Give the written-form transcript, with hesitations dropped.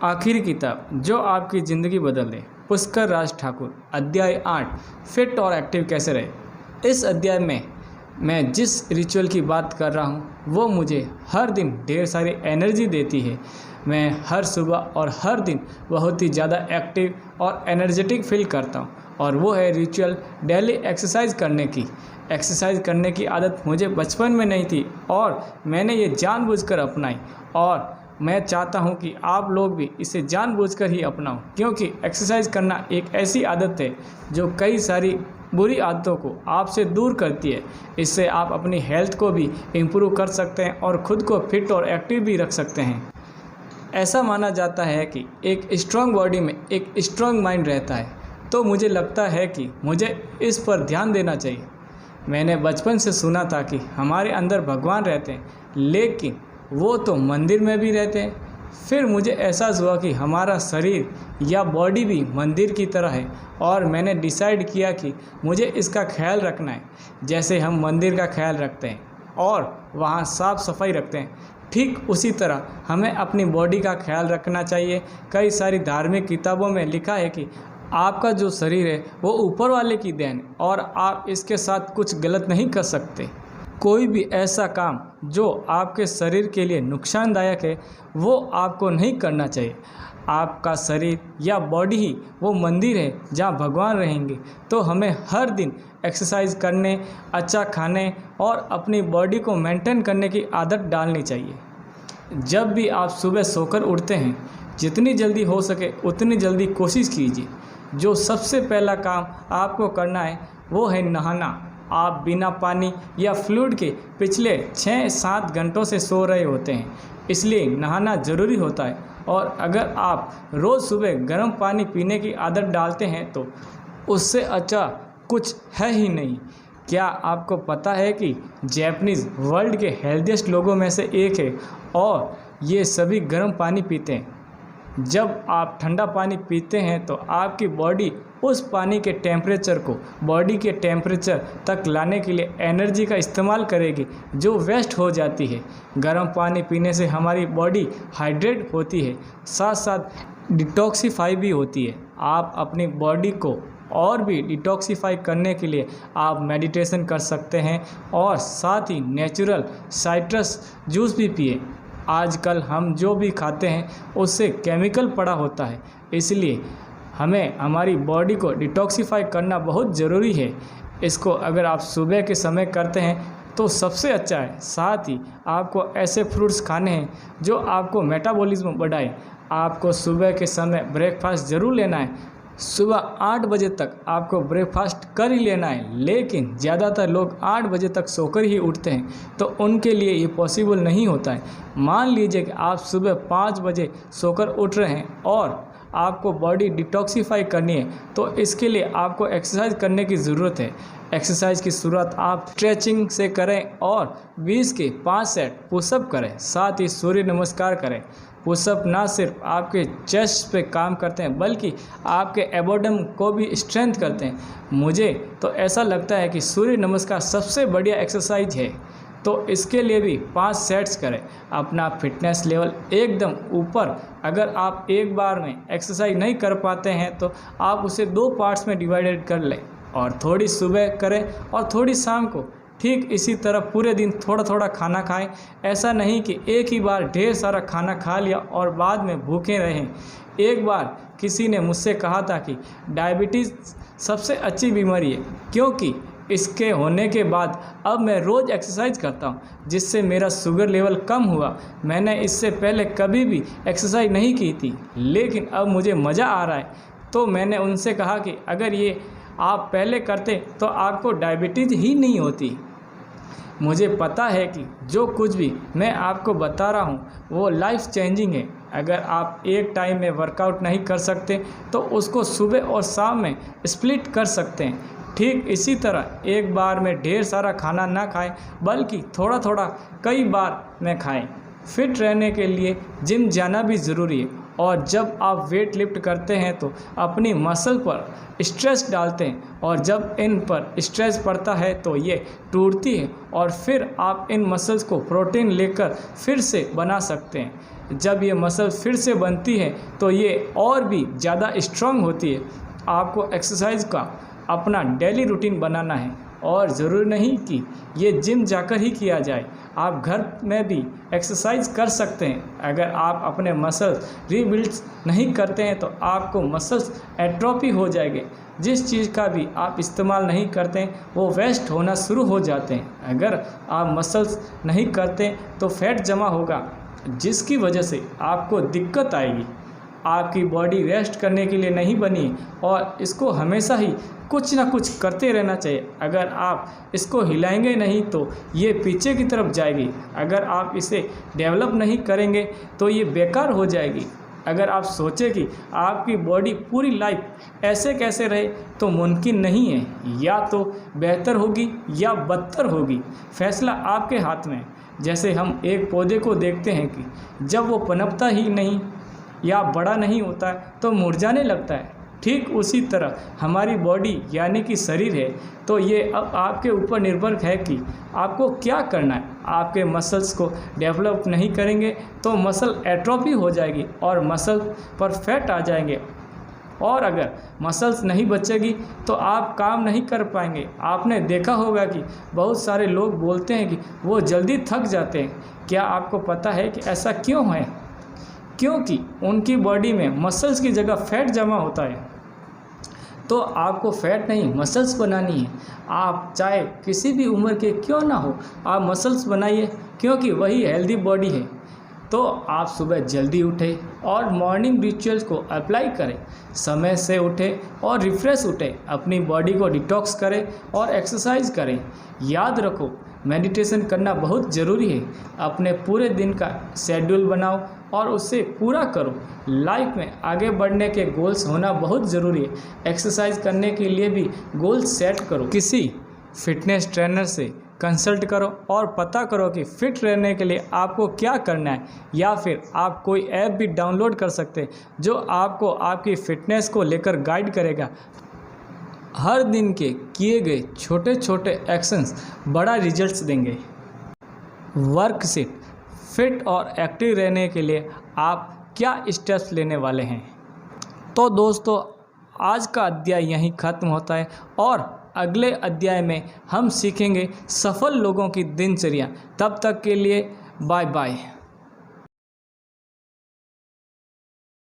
आखिरी किताब जो आपकी ज़िंदगी बदल दे, पुष्कर राज ठाकुर। अध्याय 8, फिट और एक्टिव कैसे रहे। इस अध्याय में मैं जिस रिचुअल की बात कर रहा हूँ वो मुझे हर दिन ढेर सारी एनर्जी देती है। मैं हर सुबह और हर दिन बहुत ही ज़्यादा एक्टिव और एनर्जेटिक फील करता हूँ, और वो है रिचुअल डेली एक्सरसाइज करने की। एक्सरसाइज करने की आदत मुझे बचपन में नहीं थी और मैंने ये जानबूझकर अपनाई, और मैं चाहता हूँ कि आप लोग भी इसे जानबूझकर ही अपनाओ, क्योंकि एक्सरसाइज करना एक ऐसी आदत है जो कई सारी बुरी आदतों को आपसे दूर करती है। इससे आप अपनी हेल्थ को भी इम्प्रूव कर सकते हैं और ख़ुद को फिट और एक्टिव भी रख सकते हैं। ऐसा माना जाता है कि एक स्ट्रॉन्ग बॉडी में एक स्ट्रॉन्ग माइंड रहता है, तो मुझे लगता है कि मुझे इस पर ध्यान देना चाहिए। मैंने बचपन से सुना था कि हमारे अंदर भगवान रहते हैं, लेकिन वो तो मंदिर में भी रहते हैं। फिर मुझे एहसास हुआ कि हमारा शरीर या बॉडी भी मंदिर की तरह है, और मैंने डिसाइड किया कि मुझे इसका ख्याल रखना है। जैसे हम मंदिर का ख्याल रखते हैं और वहाँ साफ़ सफाई रखते हैं, ठीक उसी तरह हमें अपनी बॉडी का ख्याल रखना चाहिए। कई सारी धार्मिक किताबों में लिखा है कि आपका जो शरीर है वो ऊपर वाले की देन है और आप इसके साथ कुछ गलत नहीं कर सकते। कोई भी ऐसा काम जो आपके शरीर के लिए नुकसानदायक है वो आपको नहीं करना चाहिए। आपका शरीर या बॉडी ही वो मंदिर है जहाँ भगवान रहेंगे। तो हमें हर दिन एक्सरसाइज करने, अच्छा खाने और अपनी बॉडी को मेंटेन करने की आदत डालनी चाहिए। जब भी आप सुबह सोकर उठते हैं, जितनी जल्दी हो सके उतनी जल्दी कोशिश कीजिए। जो सबसे पहला काम आपको करना है वो है नहाना। आप बिना पानी या फ्लूइड के पिछले 6-7 घंटों से सो रहे होते हैं, इसलिए नहाना ज़रूरी होता है। और अगर आप रोज़ सुबह गर्म पानी पीने की आदत डालते हैं तो उससे अच्छा कुछ है ही नहीं। क्या आपको पता है कि जापानीज़ वर्ल्ड के हेल्दीएस्ट लोगों में से एक है, और ये सभी गर्म पानी पीते हैं। जब आप ठंडा पानी पीते हैं तो आपकी बॉडी उस पानी के टेम्परेचर को बॉडी के टेम्परेचर तक लाने के लिए एनर्जी का इस्तेमाल करेगी, जो वेस्ट हो जाती है। गर्म पानी पीने से हमारी बॉडी हाइड्रेट होती है, साथ साथ डिटॉक्सिफाई भी होती है। आप अपनी बॉडी को और भी डिटॉक्सिफाई करने के लिए आप मेडिटेशन कर सकते हैं, और साथ ही नेचुरल साइट्रस जूस भी पिए। आजकल हम जो भी खाते हैं उससे केमिकल पड़ा होता है, इसलिए हमें हमारी बॉडी को डिटॉक्सिफाई करना बहुत ज़रूरी है। इसको अगर आप सुबह के समय करते हैं तो सबसे अच्छा है। साथ ही आपको ऐसे फ्रूट्स खाने हैं जो आपको मेटाबॉलिज्म बढ़ाए। आपको सुबह के समय ब्रेकफास्ट ज़रूर लेना है। सुबह 8 बजे तक आपको ब्रेकफास्ट कर ही लेना है, लेकिन ज़्यादातर लोग 8 बजे तक सोकर ही उठते हैं, तो उनके लिए ये पॉसिबल नहीं होता है। मान लीजिए कि आप सुबह 5 बजे सोकर उठ रहे हैं और आपको बॉडी डिटॉक्सिफाई करनी है, तो इसके लिए आपको एक्सरसाइज करने की ज़रूरत है। एक्सरसाइज की शुरुआत आप स्ट्रेचिंग से करें और 20 के 5 सेट पुशअप करें। साथ ही सूर्य नमस्कार करें। पुशअप ना सिर्फ आपके चेस्ट पे काम करते हैं बल्कि आपके एबोडम को भी स्ट्रेंथ करते हैं। मुझे तो ऐसा लगता है कि सूर्य नमस्कार सबसे बढ़िया एक्सरसाइज है, तो इसके लिए भी 5 सेट्स करें। अपना फिटनेस लेवल एकदम ऊपर। अगर आप एक बार में एक्सरसाइज नहीं कर पाते हैं तो आप उसे 2 पार्ट्स में डिवाइडेड कर लें, और थोड़ी सुबह करें और थोड़ी शाम को। ठीक इसी तरह पूरे दिन थोड़ा थोड़ा खाना खाएं। ऐसा नहीं कि एक ही बार ढेर सारा खाना खा लिया और बाद में भूखे रहें। एक बार किसी ने मुझसे कहा था कि डायबिटीज़ सबसे अच्छी बीमारी है, क्योंकि इसके होने के बाद अब मैं रोज़ एक्सरसाइज करता हूँ, जिससे मेरा शुगर लेवल कम हुआ। मैंने इससे पहले कभी भी एक्सरसाइज नहीं की थी, लेकिन अब मुझे मज़ा आ रहा है। तो मैंने उनसे कहा कि अगर ये आप पहले करते तो आपको डायबिटीज़ ही नहीं होती। मुझे पता है कि जो कुछ भी मैं आपको बता रहा हूँ वो लाइफ चेंजिंग है। अगर आप एक टाइम में वर्कआउट नहीं कर सकते तो उसको सुबह और शाम में स्प्लिट कर सकते हैं। ठीक इसी तरह एक बार में ढेर सारा खाना ना खाएं, बल्कि थोड़ा थोड़ा कई बार में खाएं। फिट रहने के लिए जिम जाना भी ज़रूरी है, और जब आप वेट लिफ्ट करते हैं तो अपनी मसल पर स्ट्रेस डालते हैं, और जब इन पर स्ट्रेस पड़ता है तो ये टूटती है, और फिर आप इन मसल्स को प्रोटीन लेकर फिर से बना सकते हैं। जब ये मसल फिर से बनती है तो ये और भी ज़्यादा स्ट्रांग होती है। आपको एक्सरसाइज का अपना डेली रूटीन बनाना है और ज़रूरी नहीं कि ये जिम जाकर ही किया जाए, आप घर में भी एक्सरसाइज कर सकते हैं। अगर आप अपने मसल्स रीबिल्ड नहीं करते हैं तो आपको मसल्स एट्रोफी हो जाएंगे। जिस चीज़ का भी आप इस्तेमाल नहीं करते हैं वो वेस्ट होना शुरू हो जाते हैं। अगर आप मसल्स नहीं करते तो फैट जमा होगा, जिसकी वजह से आपको दिक्कत आएगी। आपकी बॉडी रेस्ट करने के लिए नहीं बनी और इसको हमेशा ही कुछ ना कुछ करते रहना चाहिए। अगर आप इसको हिलाएंगे नहीं तो ये पीछे की तरफ जाएगी। अगर आप इसे डेवलप नहीं करेंगे तो ये बेकार हो जाएगी। अगर आप सोचें कि आपकी बॉडी पूरी लाइफ ऐसे कैसे रहे तो मुमकिन नहीं है। या तो बेहतर होगी या बदतर होगी, फैसला आपके हाथ में है। जैसे हम एक पौधे को देखते हैं कि जब वो पनपता ही नहीं या बड़ा नहीं होता है तो मुरझाने लगता है, ठीक उसी तरह हमारी बॉडी यानी कि शरीर है। तो ये अब आपके ऊपर निर्भर है कि आपको क्या करना है। आपके मसल्स को डेवलप नहीं करेंगे तो मसल एट्रोफी हो जाएगी और मसल पर फैट आ जाएंगे। और अगर मसल्स नहीं बचेगी तो आप काम नहीं कर पाएंगे। आपने देखा होगा कि बहुत सारे लोग बोलते हैं कि वो जल्दी थक जाते हैं। क्या आपको पता है कि ऐसा क्यों है? क्योंकि उनकी बॉडी में मसल्स की जगह फैट जमा होता है। तो आपको फैट नहीं मसल्स बनानी है। आप चाहे किसी भी उम्र के क्यों ना हो, आप मसल्स बनाइए, क्योंकि वही हेल्दी बॉडी है। तो आप सुबह जल्दी उठें और मॉर्निंग रिचुअल्स को अप्लाई करें। समय से उठें और रिफ्रेश उठें, अपनी बॉडी को डिटॉक्स करें और एक्सरसाइज करें। याद रखो, मेडिटेशन करना बहुत ज़रूरी है। अपने पूरे दिन का शेड्यूल बनाओ और उसे पूरा करो। लाइफ में आगे बढ़ने के गोल्स होना बहुत ज़रूरी है। एक्सरसाइज करने के लिए भी गोल्स सेट करो। किसी फिटनेस ट्रेनर से कंसल्ट करो और पता करो कि फिट रहने के लिए आपको क्या करना है। या फिर आप कोई ऐप भी डाउनलोड कर सकते हैं जो आपको आपकी फ़िटनेस को लेकर गाइड करेगा। हर दिन के किए गए छोटे छोटे एक्शंस बड़ा रिजल्ट्स देंगे। वर्कशीट, फिट और एक्टिव रहने के लिए आप क्या स्टेप्स लेने वाले हैं? तो दोस्तों, आज का अध्याय यहीं ख़त्म होता है और अगले अध्याय में हम सीखेंगे सफल लोगों की दिनचर्या। तब तक के लिए बाय बाय।